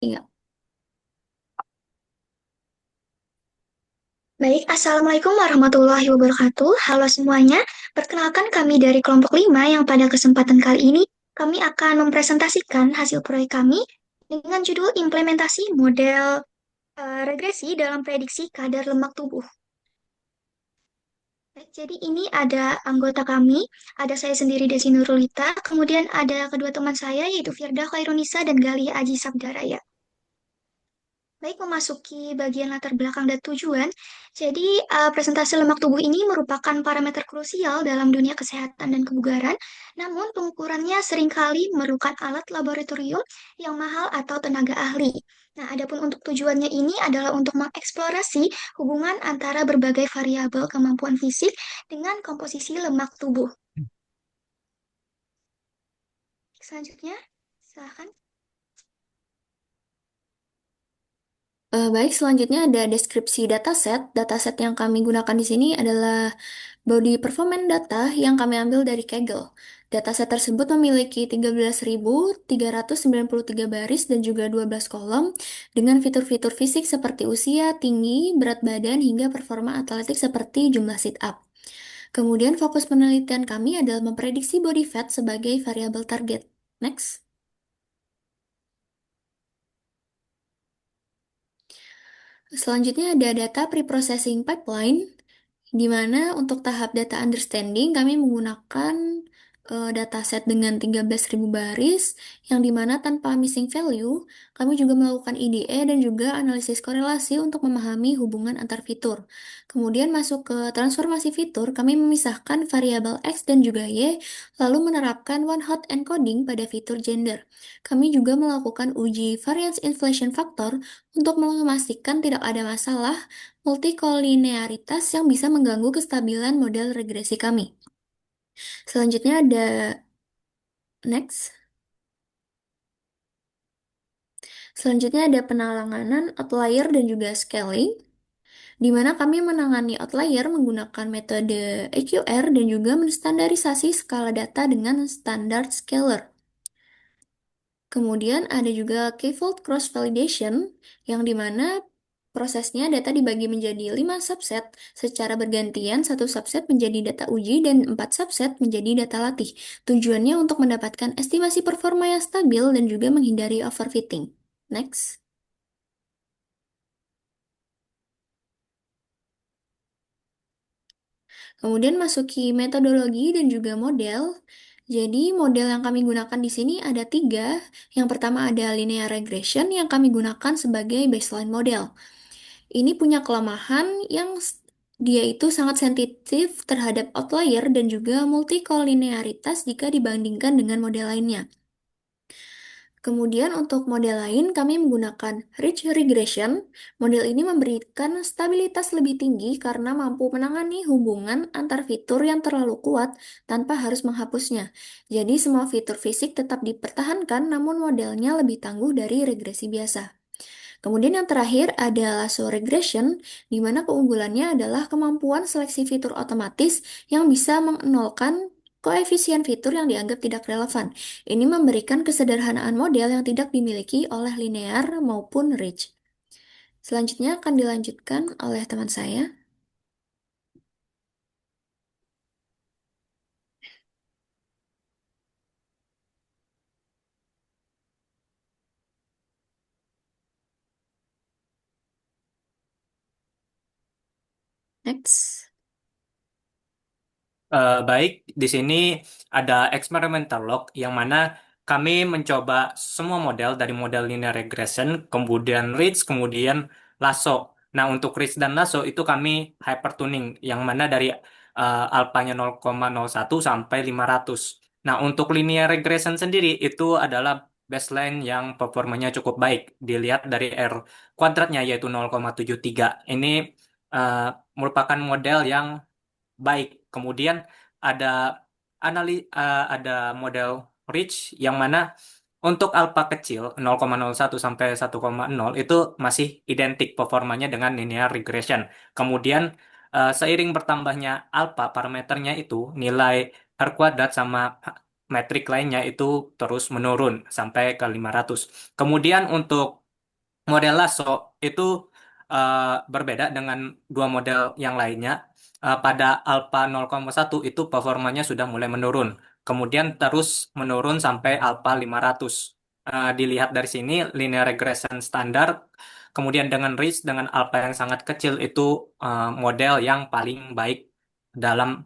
Iya. Baik, Assalamualaikum warahmatullahi wabarakatuh. Halo semuanya, perkenalkan kami dari kelompok 5 yang pada kesempatan kali ini kami akan mempresentasikan hasil proyek kami dengan judul implementasi model regresi dalam prediksi kadar lemak tubuh. Baik, jadi ini ada anggota kami, ada saya sendiri Desi Nurulita, kemudian ada kedua teman saya yaitu Firda Khairunisa dan Galia Aji Sabdaraya. Baik, memasuki bagian latar belakang dan tujuan. Jadi, presentasi lemak tubuh ini merupakan parameter krusial dalam dunia kesehatan dan kebugaran. Namun, pengukurannya seringkali memerlukan alat laboratorium yang mahal atau tenaga ahli. Nah, adapun untuk tujuannya ini adalah untuk mengeksplorasi hubungan antara berbagai variabel kemampuan fisik dengan komposisi lemak tubuh. Selanjutnya, silakan. Baik, selanjutnya ada deskripsi dataset. Dataset yang kami gunakan di sini adalah body performance data yang kami ambil dari Kaggle. Dataset tersebut memiliki 13.393 baris dan juga 12 kolom dengan fitur-fitur fisik seperti usia, tinggi, berat badan, hingga performa atletik seperti jumlah sit up. Kemudian fokus penelitian kami adalah memprediksi body fat sebagai variabel target. Next. Selanjutnya ada data preprocessing pipeline, di mana untuk tahap data understanding kami menggunakan dataset dengan 13.000 baris, yang dimana tanpa missing value, kami juga melakukan IDE dan juga analisis korelasi untuk memahami hubungan antar fitur. Kemudian masuk ke transformasi fitur, kami memisahkan variabel X dan juga Y, lalu menerapkan one hot encoding pada fitur gender. Kami juga melakukan uji variance inflation factor untuk memastikan tidak ada masalah multikolinearitas yang bisa mengganggu kestabilan model regresi kami. Selanjutnya ada next. Selanjutnya ada penanganan outlier dan juga scaling, di mana kami menangani outlier menggunakan metode EQR dan juga menstandarisasi skala data dengan standar scaler. Kemudian ada juga K-fold cross validation, yang dimana prosesnya data dibagi menjadi 5 subset secara bergantian, satu subset menjadi data uji dan 4 subset menjadi data latih. Tujuannya untuk mendapatkan estimasi performa yang stabil dan juga menghindari overfitting. Next. Kemudian masuki metodologi dan juga model. Jadi model yang kami gunakan di sini ada tiga. Yang pertama ada linear regression yang kami gunakan sebagai baseline model. Ini punya kelemahan yang dia itu sangat sensitif terhadap outlier dan juga multikolinearitas jika dibandingkan dengan model lainnya. Kemudian untuk model lain kami menggunakan ridge regression. Model ini memberikan stabilitas lebih tinggi karena mampu menangani hubungan antar fitur yang terlalu kuat tanpa harus menghapusnya. Jadi semua fitur fisik tetap dipertahankan namun modelnya lebih tangguh dari regresi biasa. Kemudian yang terakhir ada lasso regression, di mana keunggulannya adalah kemampuan seleksi fitur otomatis yang bisa menolkan koefisien fitur yang dianggap tidak relevan. Ini memberikan kesederhanaan model yang tidak dimiliki oleh linear maupun ridge. Selanjutnya akan dilanjutkan oleh teman saya. Next. Baik, di sini ada experimental log yang mana kami mencoba semua model dari model linear regression, kemudian ridge, kemudian lasso. Nah, untuk ridge dan lasso itu kami hypertuning yang mana dari alpanya 0,01 sampai 500. Nah, untuk linear regression sendiri itu adalah baseline yang performanya cukup baik. Dilihat dari R kuadratnya yaitu 0,73. Ini eh, merupakan model yang baik. Kemudian ada ada model Rich yang mana untuk alpha kecil 0,01 sampai 1,0 itu masih identik performanya dengan linear regression. Kemudian seiring bertambahnya alpha parameternya itu nilai R kuadrat sama metrik lainnya itu terus menurun sampai ke 500. Kemudian untuk Model Lasso itu eh, berbeda dengan dua model yang lainnya. Pada Alpha 0,1 itu performanya sudah mulai menurun. Kemudian terus menurun sampai Alpha 500. Dilihat dari sini, linear regression standar, kemudian dengan RIS dengan alpha yang sangat kecil itu model yang paling baik dalam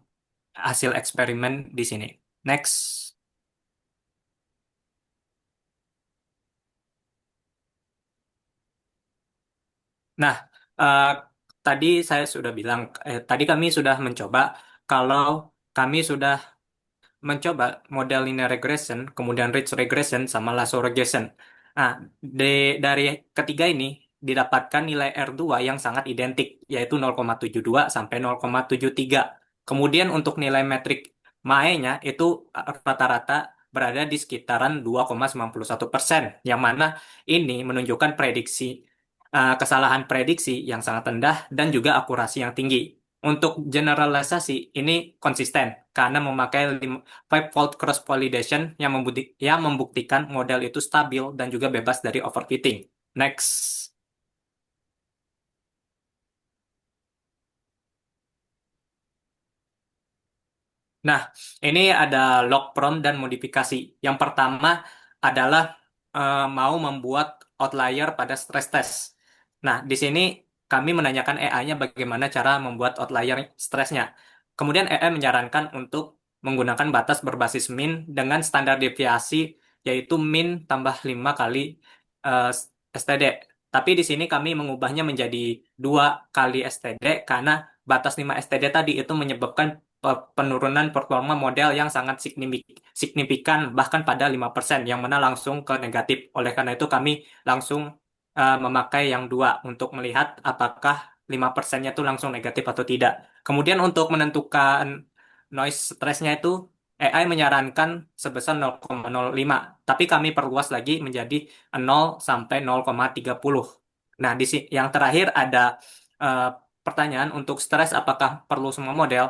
hasil eksperimen di sini. Next. Nah, eh, tadi saya sudah bilang, tadi kami sudah mencoba kalau kami sudah mencoba model linear regression, kemudian ridge regression, sama lasso regression. Nah, dari ketiga ini didapatkan nilai R2 yang sangat identik, yaitu 0,72 sampai 0,73. Kemudian untuk nilai metrik MAE-nya itu rata-rata berada di sekitaran 2,91%, yang mana ini menunjukkan kesalahan prediksi yang sangat rendah dan juga akurasi yang tinggi. Untuk generalisasi ini konsisten karena memakai 5-fold cross validation yang membuktikan model itu stabil dan juga bebas dari overfitting. Next. Nah, ini ada log prompt dan modifikasi. Yang pertama adalah mau membuat outlier pada stress test. Nah, di sini kami menanyakan AI-nya bagaimana cara membuat outlier stressnya. Kemudian AI menyarankan untuk menggunakan batas berbasis min dengan standar deviasi yaitu min tambah 5 kali eh, STD. Tapi di sini kami mengubahnya menjadi 2 kali STD karena batas 5 STD tadi itu menyebabkan penurunan performa model yang sangat signifikan bahkan pada 5% yang mana langsung ke negatif. Oleh karena itu kami langsung memakai yang dua untuk melihat apakah 5%-nya itu langsung negatif atau tidak. Kemudian untuk menentukan noise stress-nya itu AI menyarankan sebesar 0,05, tapi kami perluas lagi menjadi 0 sampai 0,30. Nah, yang terakhir ada eh, pertanyaan untuk stres apakah perlu semua model?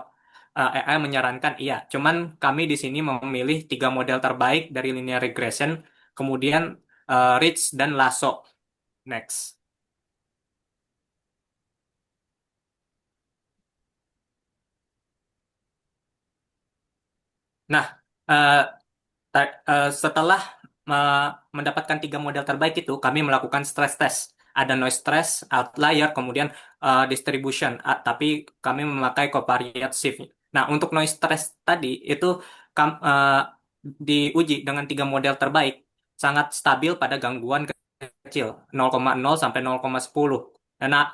AI menyarankan iya, cuman kami di sini memilih tiga model terbaik dari linear regression, kemudian Ridge dan Lasso. Next. Nah, eh, setelah mendapatkan tiga model terbaik itu, kami melakukan stress test. Ada noise stress, outlier, kemudian distribution. Tapi kami memakai covariate shift. Nah, untuk noise stress tadi itu diuji dengan tiga model terbaik, sangat stabil pada gangguan kecil, 0,0 sampai 0,10. Nah,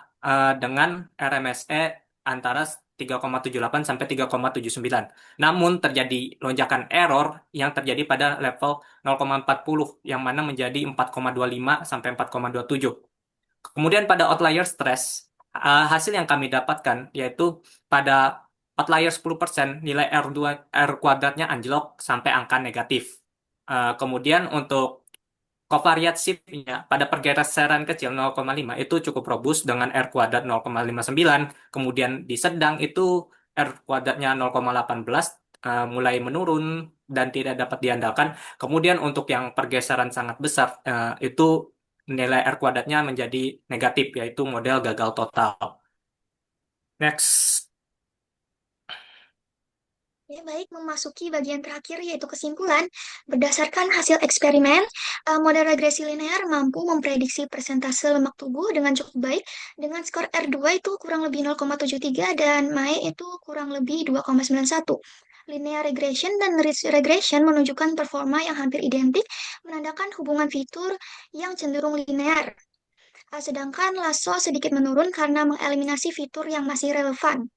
dengan RMSE antara 3,78 sampai 3,79. Namun terjadi lonjakan error yang terjadi pada level 0,40 yang mana menjadi 4,25 sampai 4,27. Kemudian pada outlier stress, hasil yang kami dapatkan yaitu pada outlier 10% nilai R2 R kuadratnya anjlok sampai angka negatif. Kemudian untuk covariate shift-nya pada pergeseran kecil 0,5 itu cukup robust dengan R kuadrat 0,59. Kemudian di sedang itu R kuadratnya 0,18 mulai menurun dan tidak dapat diandalkan. Kemudian untuk yang pergeseran sangat besar itu nilai R kuadratnya menjadi negatif yaitu model gagal total. Next. Ya, baik, memasuki bagian terakhir yaitu kesimpulan. Berdasarkan hasil eksperimen, model regresi linear mampu memprediksi persentase lemak tubuh dengan cukup baik dengan skor R2 itu kurang lebih 0,73 dan MAE itu kurang lebih 2,91. Linear regression dan ridge regression menunjukkan performa yang hampir identik, menandakan hubungan fitur yang cenderung linear. Sedangkan lasso sedikit menurun karena mengeliminasi fitur yang masih relevan.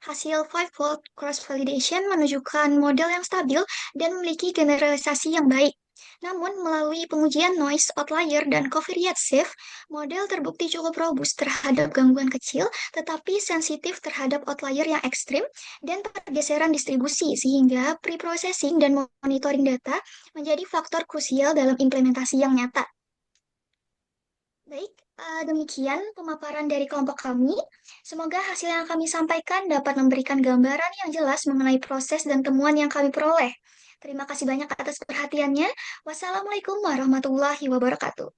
Hasil five-fold cross-validation menunjukkan model yang stabil dan memiliki generalisasi yang baik. Namun, melalui pengujian noise, outlier, dan covariate shift, model terbukti cukup robust terhadap gangguan kecil, tetapi sensitif terhadap outlier yang ekstrim dan pergeseran distribusi, sehingga pre-processing dan monitoring data menjadi faktor krusial dalam implementasi yang nyata. Baik, demikian pemaparan dari kelompok kami. Semoga hasil yang kami sampaikan dapat memberikan gambaran yang jelas mengenai proses dan temuan yang kami peroleh. Terima kasih banyak atas perhatiannya. Wassalamualaikum warahmatullahi wabarakatuh.